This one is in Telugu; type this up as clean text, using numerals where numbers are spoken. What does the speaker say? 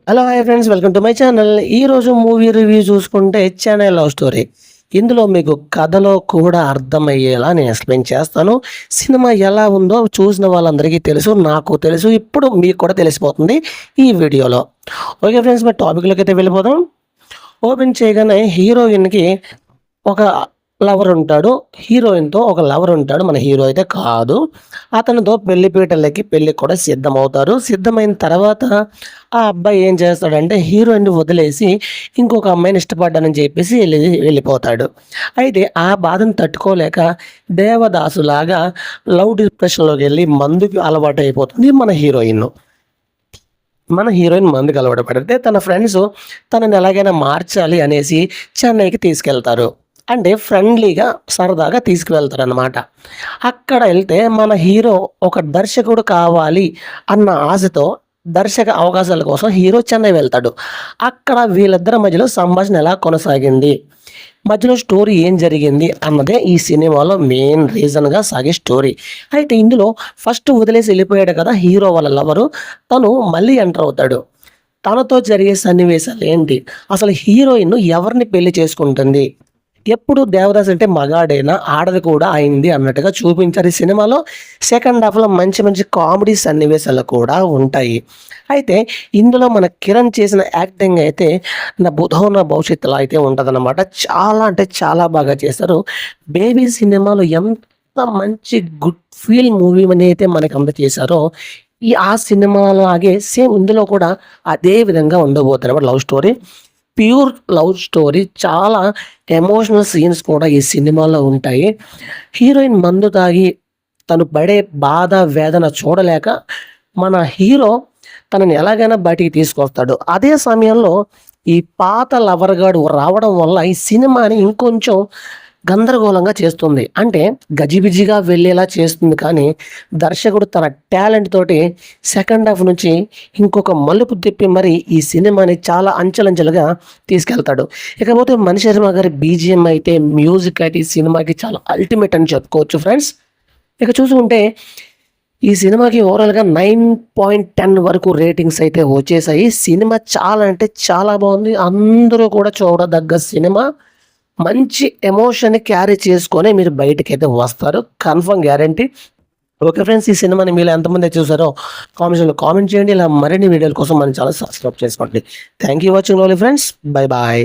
Hello hi friends, welcome to my channel. ఈరోజు మూవీ రివ్యూ చూసుకుంటే చెన్నై లవ్ స్టోరీ. ఇందులో మీకు కథలో కూడా అర్థమయ్యేలా నేను ఎక్స్ప్లెయిన్ చేస్తాను. సినిమా ఎలా ఉందో చూసిన వాళ్ళందరికీ తెలుసు, నాకు తెలుసు, ఇప్పుడు మీకు కూడా తెలిసిపోతుంది ఈ వీడియోలో. ఓకే ఫ్రెండ్స్, మరి టాపిక్లోకి అయితే వెళ్ళిపోదాం. ఓపెన్ చేయగానే హీరోయిన్కి ఒక లవర్ ఉంటాడు, హీరోయిన్తో ఒక లవర్ ఉంటాడు. మన హీరో అయితే కాదు, అతనితో పెళ్లిపీటలకి పెళ్ళికి కూడా సిద్ధమవుతారు. సిద్ధమైన తర్వాత ఆ అబ్బాయి ఏం చేస్తాడంటే హీరోయిన్ని వదిలేసి ఇంకొక అమ్మాయిని ఇష్టపడ్డానని చెప్పేసి వెళ్ళిపోతాడు. అయితే ఆ బాధను తట్టుకోలేక దేవదాసులాగా లవ్ డిప్రెషన్లోకి వెళ్ళి మందుకి అలవాటు అయిపోతుంది మన హీరోయిన్ మందుకు అలవాటు పడితే తన ఫ్రెండ్స్ తనని ఎలాగైనా మార్చాలి అనేసి చెన్నైకి తీసుకెళ్తారు. అంటే ఫ్రెండ్లీగా సరదాగా తీసుకువెళ్తారనమాట. అక్కడ వెళ్తే మన హీరో ఒక దర్శకుడు కావాలి అన్న ఆశతో దర్శక అవకాశాల కోసం హీరో చెన్నై వెళ్తాడు. అక్కడ వీళ్ళిద్దరి మధ్యలో సంభాషణ ఎలా కొనసాగింది, మధ్యలో స్టోరీ ఏం జరిగింది అన్నదే ఈ సినిమాలో మెయిన్ రీజన్గా సాగే స్టోరీ. అయితే ఇందులో ఫస్ట్ వదిలేసి వెళ్ళిపోయాడు కదా హీరో వాళ్ళ లవరు, తను మళ్ళీ ఎంటర్ అవుతాడు. తనతో జరిగే సన్నివేశాలు ఏంటి, అసలు హీరోయిన్ ఎవరిని పెళ్లి చేసుకుంటుంది, ఎప్పుడు దేవదాస్ అంటే మగాడైనా ఆడది కూడా అయింది అన్నట్టుగా చూపించారు ఈ సినిమాలో. సెకండ్ హాఫ్లో మంచి మంచి కామెడీ సన్నివేశాలు కూడా ఉంటాయి. అయితే ఇందులో మన కిరణ్ చేసిన యాక్టింగ్ అయితే నా బుధో నా భవిష్యత్తులో అయితే ఉంటుందన్నమాట. చాలా అంటే చాలా బాగా చేశారు. బేబీ సినిమాలో ఎంత మంచి గుడ్ ఫీల్ మూవీ అని అయితే మనకి అందజేశారో ఆ సినిమాలాగే సేమ్ ఇందులో కూడా అదే విధంగా ఉండబోతున్నమాట. Love story, pure love story, చాలా ఎమోషనల్ సీన్స్ కూడా ఈ సినిమాలో ఉంటాయి. హీరోయిన్ మందు తాగి తను పడే బాధ వేదన చూడలేక మన హీరో తనని ఎలాగైనా బయటికి తీసుకొస్తాడు. అదే సమయంలో ఈ పాత లవర్ గాడు రావడం వల్ల ఈ సినిమాని ఇంకొంచెం గందరగోళంగా చేస్తుంది. అంటే గజిబిజిగా వెళ్ళేలా చేస్తుంది. కానీ దర్శకుడు తన టాలెంట్ తోటి సెకండ్ హాఫ్ నుంచి ఇంకొక మలుపు తిప్పి మరి ఈ సినిమాని చాలా అంచెలంచెలుగా తీసుకెళ్తాడు. ఇకపోతే మణి శర్మ గారి బీజిఎం అయితే, మ్యూజిక్ అయితే ఈ సినిమాకి చాలా అల్టిమేట్ అని చెప్పుకోవచ్చు ఫ్రెండ్స్. ఇక చూసుకుంటే ఈ సినిమాకి ఓవరాల్గా 9.10 వరకు రేటింగ్స్ అయితే వచ్చేసాయి. సినిమా చాలా అంటే చాలా బాగుంది. అందరూ కూడా చూడదగ్గ సినిమా. మంచి ఎమోషన్ని క్యారీ చేసుకొని మీరు బయటకైతే వస్తారు, కన్ఫర్మ్ గ్యారంటీ. ఓకే ఫ్రెండ్స్, ఈ సినిమాని మీరు ఎంతమంది చూసారో కామెంట్స్లో కామెంట్ చేయండి. ఇలా మరిన్ని వీడియోల కోసం మన ఛానల్ సబ్స్క్రైబ్ చేసుకోండి. Thank you watching all friends. Bye bye.